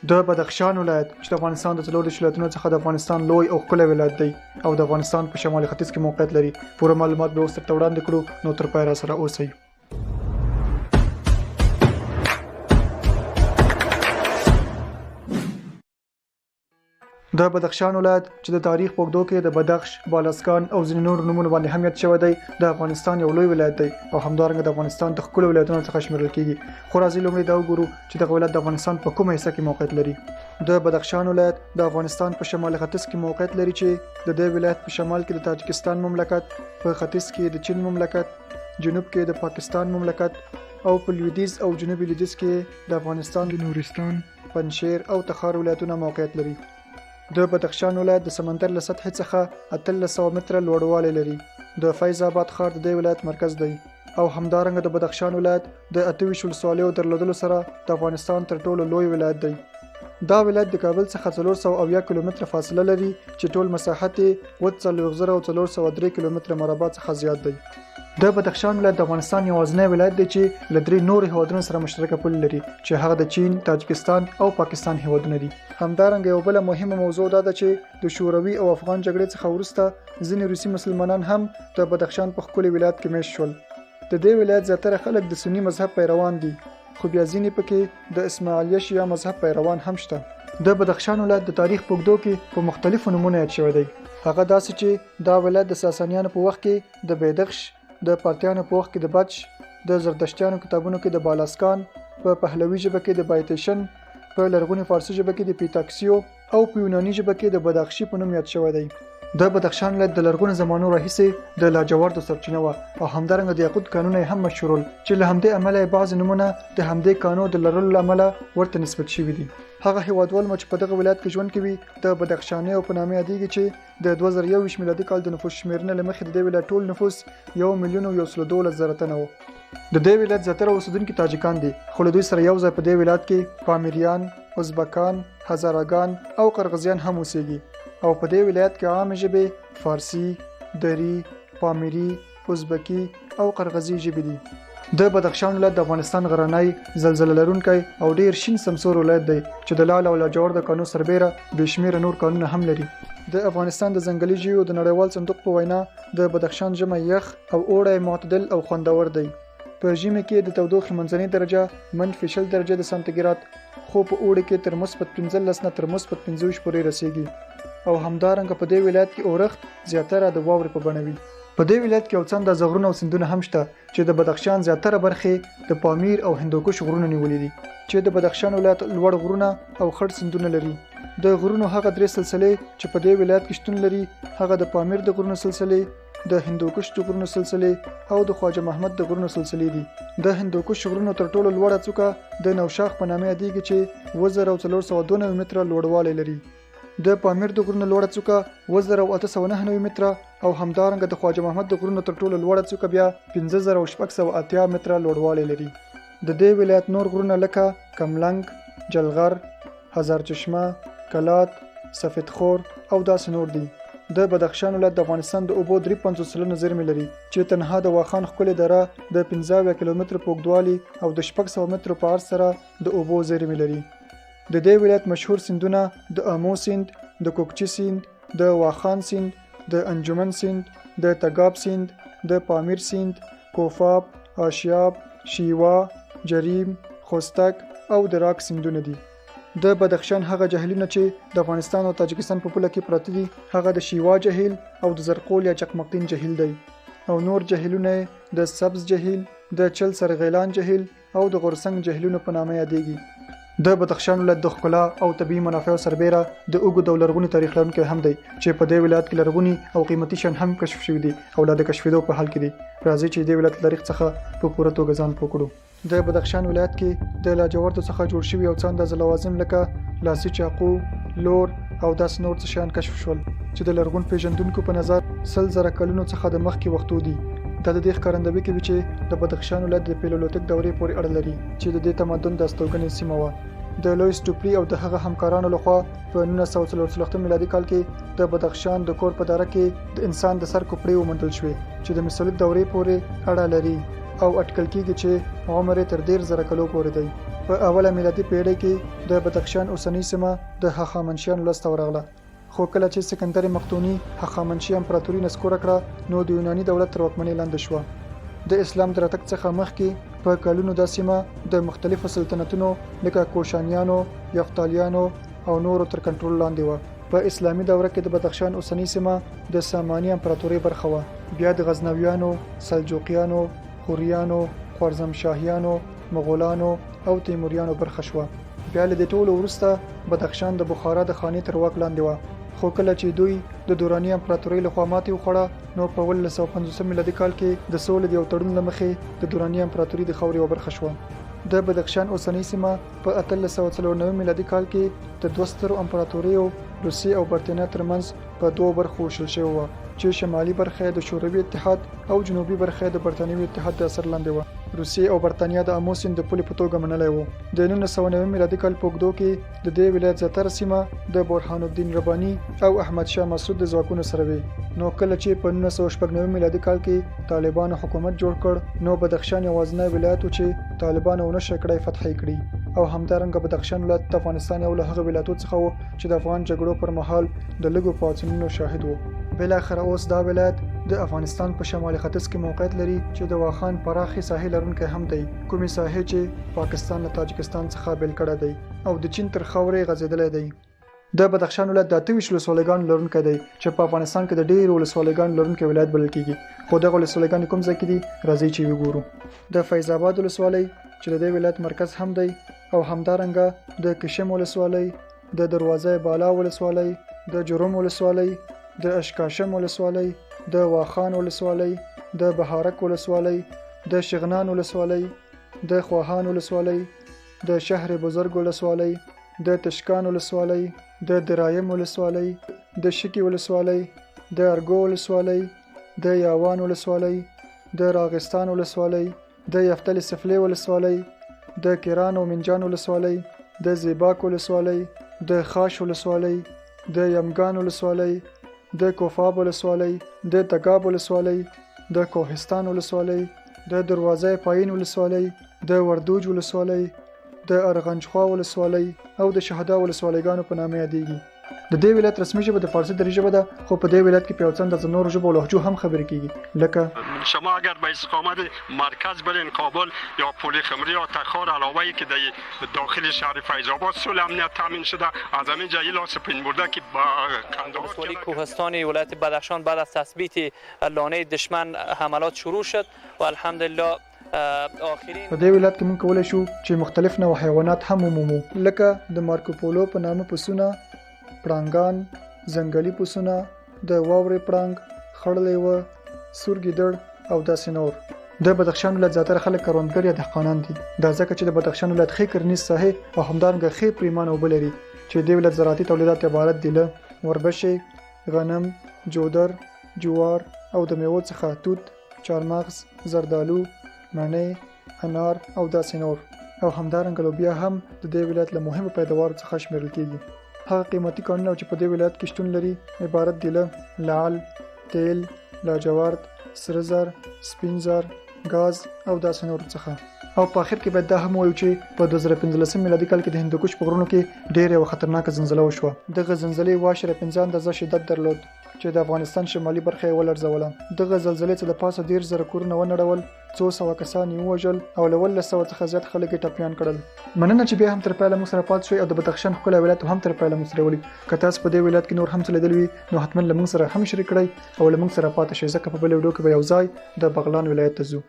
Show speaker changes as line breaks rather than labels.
د بدخشان ولایت چې د افغانستان د څلور دیرش ولایتونو څخه د افغانستان لوی او ښکلی ولایت دی او د افغانستان په شمالي ختیځ کې موقعیت لري. پوره معلومات به اوس درته وړاندې کړو، نو تر پایه راسره اوسئ. د بدخشان ولایت چې د تاریخ په اوږدو کې د بدخش، بالاسکان او ځینې نور نومونو باندې هم یاد شوی دی، د افغانستان یو لوی ولایت دی او همدارنګه د افغانستان د ښکلو ولایتونو څخه شمیرل کیږي. خو راځئ لومړی دا وګورو چې دغه ولایت د افغانستان په کومه حصه کې موقعیت لري. د بدخشان ولایت د افغانستان په شمال ختیځ کې موقعیت لري چې د دې ولایت په شمال کې د تاجکستان مملکت، په ختیځ کې د چین مملکت، جنوب کې د پاکستان مملکت او په لویدیځ او جنوبي لویدیځ کې د افغانستان د نورستان، پنجشیر او تخار ولایتونه موقعیت لري. د بدخشان ولایت د سمندر له سطحې څخه 1300 متره لوړوالی لري. د فیض آباد ښار د دې ولایت مرکز دی او همدارنګه د بدخشان ولایت د 28 ولسوالیو درلودلو سره د افغانستان تر ټولو لوی ولایت دی. دا ولایت د کابل څخه 470 کیلومتره فاصله لري چې ټول مساحت یې 4403 کیلومتره مربع څخه زیات دی. د بدخشان ولایت د افغانستان یوازینی ولایت دی چې له درې نورو هیوادونو سره مشترکه پوله لري چې هغه د چین، تاجکستان او پاکستان هیوادونه دي. همدارنګه یو بله مهمه موضوع دا ده چې د شوروي او افغان جګړې څخه وروسته ځینې روسي مسلمانان هم د بدخشان په ښکلي ولایت کې میشت شول. د دې ولایت زیاتره خلک د سني مذهب پیروان دي، خو بیا ځینې پکې د اسماعیلیه شیعه مذهب پیروان هم شته. د بدخشان ولایت د تاریخ په اوږدو کې په مختلفو نومونو یاد شوی دی. هغه داسې چې دا ولایت د ساسانیانو په وخت کې د بیدخش، د پارتیانو په وخت کې د بچ، د زردشتیانو کتابونو کې د بالاسکان، په پهلوي ژبه کې د بایتشن، په لرغوني فارسي ژبه کې د پیتاکسیو او په یوناني ژبه کې د بدخشي په نوم یاد شوی دی. د بدخشان ولایت د لرغونو زمانو راهیسې د لاجوردو سرچینه وه او همدارنګه د یاقوت کانونه هم مشهورول چې له همدې امله یې بعضې نومونه د همدې کانو د لرلو له امله ورته نسبت شوي دي. هغه هیوادوال مو چې په دغه ولایت کې ژوند کوي د بدخشاني او په نامه یادېږي چې د 2021 میلادي کال د نفوس شمېرنې له مخې د دې ولایت ټول نفوس 1,112,000 تنه و. د دې ولایت زیاتره اوسیدونکي تاجکان دي، خو له دوی سره یو ځای په دې ولایت کې پامیریان، ازبکان، هزاراګان او قرغیزیان هم اوسېږي او په دې ولایت کې عامې ژبې فارسي، دری، پامیری، ازبکی او قرغیزي ژبې دي. د بدخشان ولایت د افغانستان غرنی، زلزله لرونکی او ډیر شین سمسور ولایت دی چې د لعل او لاجورد کانو سربیره بې شمېره نور کانونه هم لري. د افغانستان د ځنګلي ژویو د نړیوال صندوق په وینا د بدخشان ژمی یخ او اوړی معتدل او خوندور دی. په ژمي کې د تودوخې منځنۍ درجه -0 درجه د سانتیګراد، خو په اوړي کې تر -15 نه تر -25 پورې رسیږي او همدارنګه په دې ولایت کې اورښت زیاتره د واورې په بڼه وي. په دې ولایت کې یو څنډه زغرونه او سیندونه هم شته چې د بدخشان زیاتره برخې د پامیر او هندوکش غرونو نیولې دي چې د بدخشان ولایت لوړ غرونه او خړ سیندونه لري. د غرونو هغه درې سلسلې چې په دې ولایت کې شتون لري هغه د پامیر د غرونو سلسلې، د هندوکش د غرونو سلسلې او د خواجه محمد د غرونو سلسلې دي. د هندوکش غرونو تر ټولو لوړه څوکه د نوشاخ په نامه یادېږي چې 1492 متره لوړوالی لري. د پامیر د غرونو لوړه څوکه 1899 متره او همدارنګه د خواجه محمد د غرونو تر ټولو لوړه څوکه بیا 5680 متره لوړوالی لري. د دې ولایت نور غرونه لکه کملنګ، جلغر، هزار چشمه، کلات، سفید خور او داسې نور دي. د بدخشان ولایت د افغانستان د اوبو 53 سلنه زیرمې لري چې تنها د واخان ښکلې دره د 15 کیلومتره په اوږدوالي او د 600 مترو په عرض سره د اوبو زیرمې لري. د دې ولایت مشهور سیندونه د امو سیند، د کوکچي سیند، د واخان سیند، د انجمن سیند، د تګاب سیند، د پامیر سیند، کوفاب، آشیاب، شیوا، جریم، خوستک او د راک سیندونه دي. د بدخشان هغه جهیلونه چې د افغانستان او تاجکستان په پوله کې پراته دي هغه د شیوا جهیل او د زرقول یا چقمقتین جهیل دی او نور جهیلونه د سبز جهیل، د چل سرغیلان جهیل او د غورسنګ جهیلونو په نامه یادېږي. د بدخشان ولایت د ښکلا او طبیعي منافعو سربیره د اوږد او لرغوني تاریخ لرونکی هم دی چې په دې ولایت کې لرغوني او قیمتي شیان هم کشف شوي دي او لا د کشفېدو په حال کې دي. راځئ چې د ولایت تاریخ څخه په پوره توګه ځان پوه کړو. د بدخشان ولایت کې د لاجوردو څخه جوړ شوي یو څه اندازه لوازم لکه لاسي چاقو، لور او داسې نور څه شیان کشف شول چې د لرغون پیژندونکو په نظر 100,000 کلونو څخه د مخکې وختو دي. دا د دې ښکارندوي کوي چې د بدخشان ولایت د پیلولیتیک دورې پورې اړه لري چې د دې تمدن د استوګنې سیمه وه. د لویس ټوپلي او د هغه همکارانو لخوا په 1944 میلادي کال کې د بدخشان د کور په دره کې د انسان د سر کوپړې وموندل شوې چې د میسولیت دورې پورې اړه لري او اټکل کېږي چې عمر یې تر 10,000 کلو پورې دی. په اوله میلادي پیړۍ کې د بدخشان اوسنۍ سیمه د هخامنشیانو لاسته ورغله. خو کله چې سکندر مقدوني هخامنشي امپراتوري نسکوره کړه نو د یوناني دولت تر واکمنۍ لاندې شوه. د اسلام د راتګ څخه مخکې په کلونو دا سیمه د مختلفو سلطنتونو لکه کوشانیانو، یفتالیانو او نورو تر کنټرول لاندې وه. په اسلامي دوره کې د بدخشان اوسنۍ سیمه د ساماني امپراتورۍ برخه وه. بیا د غزنویانو، سلجوقیانو، خوریانو، خوارزمشاهیانو، مغولانو او تیموریانو برخه شوه. بیا له دې ټولو وروسته بدخشان د بخارا د خانې تر واک لاندې وه. خو کله چې دوی د دوراني امپراتورۍ لخوا ماتې وخوړه نو په 1950 میلادي کال کې د سولې د یو تړون له مخې د دوراني امپراتورۍ د خاورې یوه برخه شوه. د بدخشان اوسنۍ سیمه په 1894 میلادي کال کې د دوه سترو امپراتوریو روسیې او برتانیا ترمنځ په دوه برخو ویشل شوې وه چې شمالي برخه د شوروي اتحاد او جنوبي برخه د برتانوي اتحاد د اثر لاندې وه. روسیې او برتانیا د امو سیند د پولې په توګه منلی وو. د 1990 میلادي کال په اوږدو کې د دې ولایت زیاتره سیمه د برهان الدین رباني او احمد شاه مسعود د ځواکونو سره وي. نو کله چې په 1996 میلادي کال کې طالبانو حکومت جوړ کړ نو بدخشان یوازینی ولایت و چې طالبانو ونشو کړی فتح کړي او همدارنګه بدخشان ولایت د افغانستان یو له هغه ولایتونو څخه و چې د افغان جګړو پر مهال د لږو پاڅونونو شاهد و. بالاخره اوس دا ولایت د افغانستان په شمالي ختیځ کې موقعیت لري چې د واخان پراخي ساحل لرونکی هم دی، کومې ساحې چې پاکستان له تاجکستان څخه بیل کړی دی او د چین تر خاورې غځېدلی دی. د بدخشان ولایت د 28 ولسوالیګانو لرونکی دی چې په افغانستان کې د ډېرو ولسوالیګانو لرونکی ولایت بلل کېږي. خو دغه ولسوالیګانې کوم ځای کې دي راځئ چې وګورو. د فیض آباد ولسوالۍ چې د دې ولایت مرکز هم دی او همدارنګه د کشم ولسوالۍ، د دروازه بالا ولسوالۍ، د جرم ولسوالۍ، د اشکاشم ولسوالۍ، د واخان ولسوالۍ، د بهارک ولسوالۍ، د شغنان ولسوالۍ، د خواهان ولسوالۍ، د شهر بزرگ ولسوالۍ، د تشکان ولسوالۍ، د درایم ولسوالۍ، د شکی ولسوالۍ، د ارګو ولسوالۍ، د یاوان ولسوالۍ، د راغستان ولسوالۍ، د یفتل سفلی ولسوالۍ، د کران او منجان ولسوالۍ، د زیباک ولسوالۍ، د خاش ولسوالۍ، د یمگان ولسوالۍ، د کوفاب ولسوالۍ، د تګاب ولسوالۍ، د کوهستان ولسوالۍ، د دروازه پایین ولسوالۍ، د وردوج ولسوالۍ، د ارغنجخوا ولسوالۍ او د شهدا ولسوالیګانو په نامه یادېږي. د دې ولایت رسمي ژبه د فارسي دري ژبه ده، خو په دې ولایت کې په یو څه اندازه نورو ژبو او لهجو هم خبرې کیږي، لکه
شما اگر به استقامت مرکز برین کابل یا پل خمری یا تخار علاوه ای که در داخل شهر فیض آباد صلح امنیت تامین شده از همین جایی لاس پین برده که با قندهار
ولسوالی کوهستانی ولایت بدخشان بعد از تثبیت لانه دشمن حملات شروع شد و الحمدلله
په دې ولایت کې موږ کولی شو چې مختلف نوع حیوانات هم ومومو، لکه د مارکوپولو په نامه پسونه، پړانګان، ځنګلي پسونه، د واورې پړانګ، خړ لیوه، سور ګیدړ او داسې نور. د بدخشان ولایت زیاتره خلک کروندګر یا دهقانان دي. دا ځکه چې د بدخشان ولایت ښې کرنیز ساحې او همدارنګه ښې پریمانه اوبه لري چې د ولایت زراعتي تولیدات عبارت دي له وربشې، غنم، جودر، جوار او د میوو څخه توت، چارمغز، زردالو، مڼې، انار او داسې نور. او همدارنګه لوبیا هم د دې ولایت له مهمو پیداوارو څخه شمیرل کیږي. هغه قیمتي کانونه چې په دې ولایت کې شتون لري عبارت دي له لعل، تیل، لاجورد، سره زر، سپین زر، ګاز او داسې نور څخه. او په اخر کې باید دا هم وایو چې په 2015 میلادي کال کې د هندوکش په غرونو کې ډېره یوه خطرناکه زلزله وشوه. دغه زلزلې 1.5 اندازه شدت درلود چې د افغانستان شمالي برخه یې ولړزوله. دغه زلزلې څخه د پاسه 10,000 کورونه ونړول، 200 کسان یې ووژل او له 1,200 څخه زیات خلک یې ټپیان کړل. مننه چې بیا هم تر پایله موږ سره پاتې شوئ او د بدخشان ښکلی ولایت هم تر پایله موږ سره ولید. که تاسو په دې ولایت کې نور هم څه لیدلي وي نو حتما له موږ سره هم شریک کړئ او له موږ سره پاتې شئ، ځکه په بل ویډیو کې به یو ځای د بغلان ولایت ته ځو.